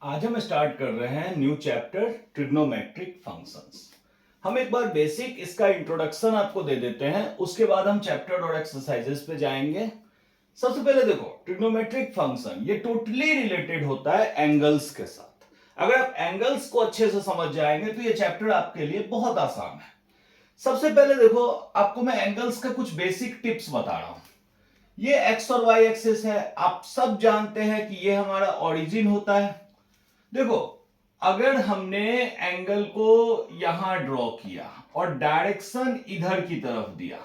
आज हम स्टार्ट कर रहे हैं न्यू चैप्टर ट्रिग्नोमेट्रिक फंक्शंस। हम एक बार बेसिक इसका इंट्रोडक्शन आपको दे देते हैं, उसके बाद हम चैप्टर और एक्सरसाइजेस पे जाएंगे। सबसे पहले देखो, ट्रिग्नोमेट्रिक फंक्शन ये टोटली रिलेटेड होता है एंगल्स के साथ। अगर आप एंगल्स को अच्छे से समझ जाएंगे तो ये चैप्टर आपके लिए बहुत आसान है। सबसे पहले देखो, आपको मैं एंगल्स का कुछ बेसिक टिप्स बता रहा हूं। ये एक्स और वाई एक्सिस है, आप सब जानते हैं कि ये हमारा ओरिजिन होता है। देखो, अगर हमने एंगल को यहां ड्रॉ किया और डायरेक्शन इधर की तरफ दिया,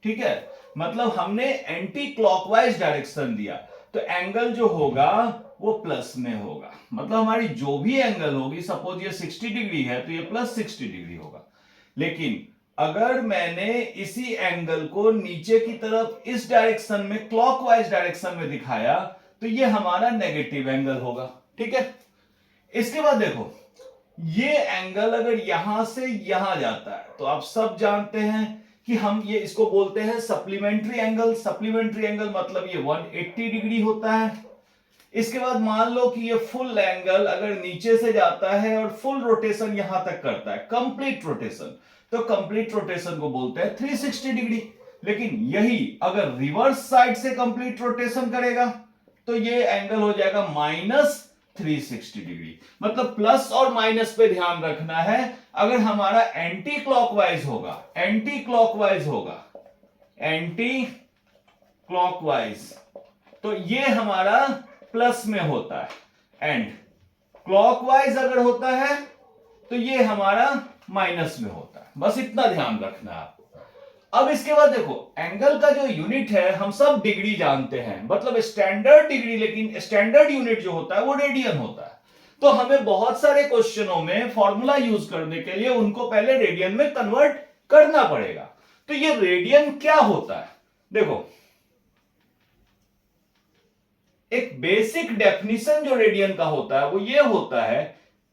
ठीक है, मतलब हमने एंटी क्लॉकवाइज डायरेक्शन दिया, तो एंगल जो होगा वो प्लस में होगा। मतलब हमारी जो भी एंगल होगी, सपोज ये 60 डिग्री है तो ये प्लस 60 डिग्री होगा। लेकिन अगर मैंने इसी एंगल को नीचे की तरफ इस डायरेक्शन में, क्लॉकवाइज डायरेक्शन में दिखाया, तो ये हमारा नेगेटिव एंगल होगा। ठीक है, इसके बाद देखो, ये एंगल अगर यहां से यहां जाता है तो आप सब जानते हैं कि हम ये इसको बोलते हैं सप्लीमेंट्री एंगल। सप्लीमेंट्री एंगल मतलब ये 180 डिग्री होता है। इसके बाद मान लो कि ये फुल एंगल अगर नीचे से जाता है और फुल रोटेशन यहां तक करता है, कंप्लीट रोटेशन, तो कंप्लीट रोटेशन को बोलते हैं 360 डिग्री। लेकिन यही अगर रिवर्स साइड से कंप्लीट रोटेशन करेगा तो ये एंगल हो जाएगा माइनस 360 डिग्री। मतलब प्लस और माइनस पे ध्यान रखना है। अगर हमारा एंटी क्लॉकवाइज होगा, एंटी क्लॉकवाइज होगा, एंटी क्लॉकवाइज, तो ये हमारा प्लस में होता है, एंड क्लॉकवाइज अगर होता है तो ये हमारा माइनस में होता है। बस इतना ध्यान रखना है आपको। अब इसके बाद देखो, एंगल का जो यूनिट है हम सब डिग्री जानते हैं, मतलब स्टैंडर्ड डिग्री, लेकिन स्टैंडर्ड यूनिट जो होता है वो रेडियन होता है। तो हमें बहुत सारे क्वेश्चनों में फॉर्मूला यूज करने के लिए उनको पहले रेडियन में कन्वर्ट करना पड़ेगा। तो ये रेडियन क्या होता है, देखो, एक बेसिक डेफिनेशन जो रेडियन का होता है वो ये होता है,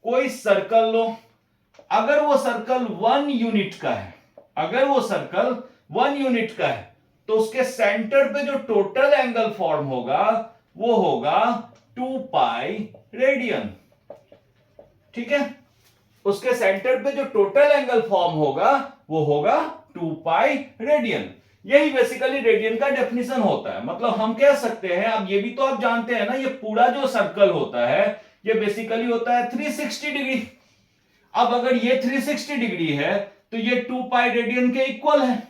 कोई सर्कल लो, अगर वो सर्कल 1 यूनिट का है, अगर वो सर्कल 1 यूनिट का है, तो उसके सेंटर पे जो टोटल एंगल फॉर्म होगा वो होगा 2 पाई रेडियन। ठीक है, उसके सेंटर पे जो टोटल एंगल फॉर्म होगा वो होगा 2 पाई रेडियन। यही बेसिकली रेडियन का डेफिनेशन होता है। मतलब हम कह सकते हैं, अब ये भी तो आप जानते हैं ना, ये पूरा जो सर्कल होता है ये बेसिकली होता है 360 डिग्री। अब अगर ये 360 डिग्री है तो ये 2 पाई रेडियन के इक्वल है।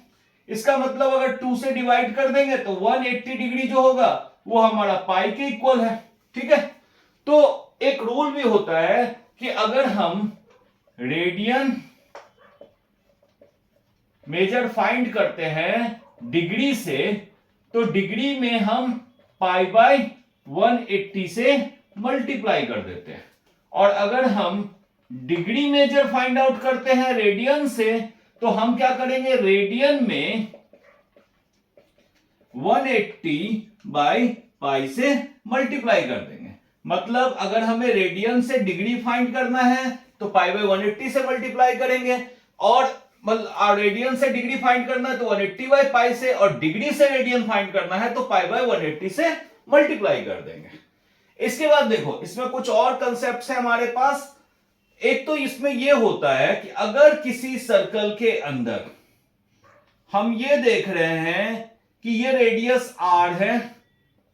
इसका मतलब अगर 2 से डिवाइड कर देंगे तो 180 डिग्री जो होगा वो हमारा पाई के इक्वल है। ठीक है, तो एक रूल भी होता है कि अगर हम रेडियन मेजर फाइंड करते हैं डिग्री से, तो डिग्री में हम पाई बाय 180 से मल्टीप्लाई कर देते हैं। और अगर हम डिग्री मेजर फाइंड आउट करते हैं रेडियन से, तो हम क्या करेंगे, रेडियन में 180 बाय पाई से मल्टीप्लाई कर देंगे। मतलब अगर हमें रेडियन से डिग्री फाइंड करना है तो पाई बाय 180 से मल्टीप्लाई करेंगे, और रेडियन से डिग्री फाइंड करना है तो 180 बाय पाई से, और डिग्री से रेडियन फाइंड करना है तो पाई बाय 180 से मल्टीप्लाई कर देंगे। इसके बाद देखो, इसमें कुछ और कंसेप्ट्स है हमारे पास। एक तो इसमें यह होता है कि अगर किसी सर्कल के अंदर हम ये देख रहे हैं कि ये रेडियस r है,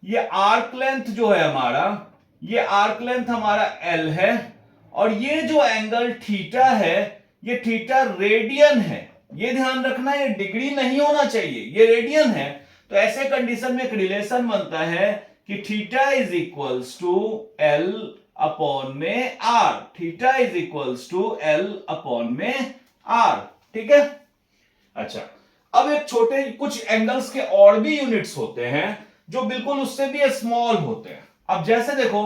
ये आर्क लेंथ जो है हमारा, ये आर्क लेंथ हमारा l है, और ये जो एंगल थीटा है ये थीटा रेडियन है। ये ध्यान रखना, ये डिग्री नहीं होना चाहिए, ये रेडियन है। तो ऐसे कंडीशन में एक रिलेशन बनता है कि theta is equals to l upon में r, theta is equals to l upon में r। ठीक है, अच्छा, अब एक छोटे कुछ एंगल्स के और भी यूनिट्स होते हैं जो बिल्कुल उससे भी स्मॉल होते हैं। अब जैसे देखो,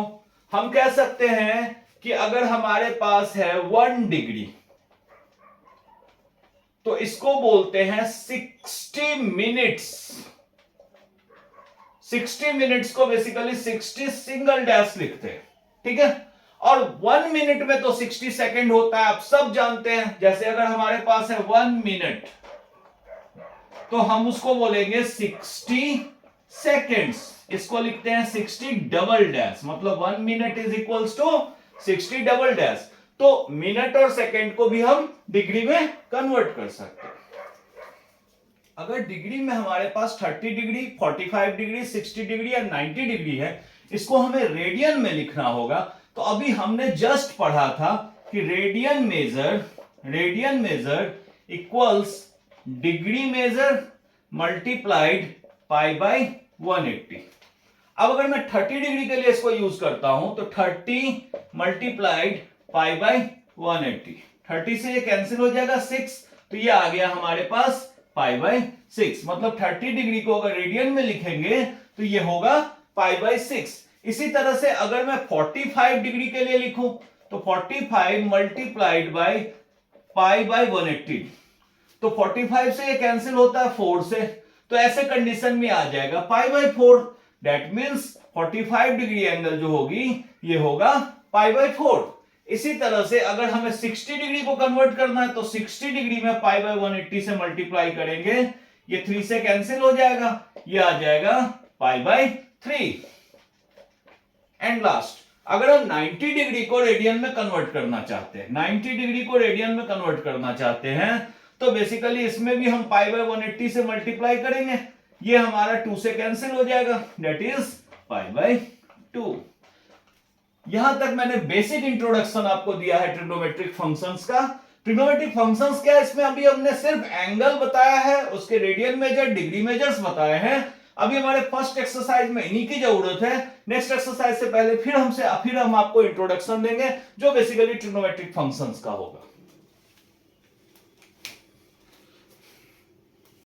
हम कह सकते हैं कि अगर हमारे पास है 1 डिग्री, तो इसको बोलते हैं 60 मिनट्स। 60 मिनट्स को बेसिकली 60 सिंगल डैश लिखते हैं। ठीक है, और 1 मिनट में तो 60 सेकेंड होता है, आप सब जानते हैं। जैसे अगर हमारे पास है 1 मिनट, तो हम उसको बोलेंगे 60 सेकेंड्स। इसको लिखते हैं 60 डबल डैश, मतलब 1 minute is equals to 60 double dash, तो मिनट और सेकंड को भी हम डिग्री में कन्वर्ट कर सकते हैं। अगर डिग्री में हमारे पास 30 डिग्री, 45 डिग्री, 60 डिग्री या 90 डिग्री है, इसको हमें रेडियन में लिखना होगा। तो अभी हमने जस्ट पढ़ा था कि radian measure equals degree measure multiplied pi by 180। अब अगर मैं 30 डिग्री के लिए इसको यूज करता हूं तो 30 मल्टीप्लाइड पाई बाई 180, 30 से ये कैंसिल हो जाएगा 6, तो ये आ गया हमारे पास पाई बाई 6। मतलब 30 डिग्री को अगर रेडियन में लिखेंगे तो ये होगा पाई बाई 6। इसी तरह से अगर मैं 45 डिग्री के लिए लिखूं तो 45 मल्टीप्लाइड बाई पाई बाई 180, तो 45 से ये कैंसिल होता है 4 से, तो ऐसे कंडीशन में आ जाएगा pi by 4। That means 45 degree angle जो होगी ये होगा पाई बाई 4। इसी तरह से अगर हमें 60 डिग्री को कन्वर्ट करना है तो 60 डिग्री में पाई बाई 180 से मल्टीप्लाई करेंगे, ये 3 से कैंसिल हो जाएगा, ये आ जाएगा पाई बाई 3। एंड लास्ट, अगर हम 90 डिग्री को रेडियन में कन्वर्ट करना चाहते हैं, 90 डिग्री को रेडियन में कन्वर्ट करना चाहते हैं, तो बेसिकली इसमें भी हम पाई बाई 180 से मल्टीप्लाई करेंगे, ये हमारा 2 से कैंसिल हो जाएगा, दैट इज पाई बाई 2। यहां तक मैंने बेसिक इंट्रोडक्शन आपको दिया है ट्रिग्नोमेट्रिक फंक्शंस का। ट्रिग्नोमेट्रिक फंक्शंस क्या है, इसमें अभी हमने सिर्फ एंगल बताया है, उसके रेडियन मेजर, डिग्री मेजर्स बताए हैं। अभी हमारे फर्स्ट एक्सरसाइज में इन्हीं की जरूरत है। नेक्स्ट एक्सरसाइज से पहले फिर हम आपको इंट्रोडक्शन देंगे जो बेसिकली ट्रिग्नोमेट्रिक फंक्शंस का होगा।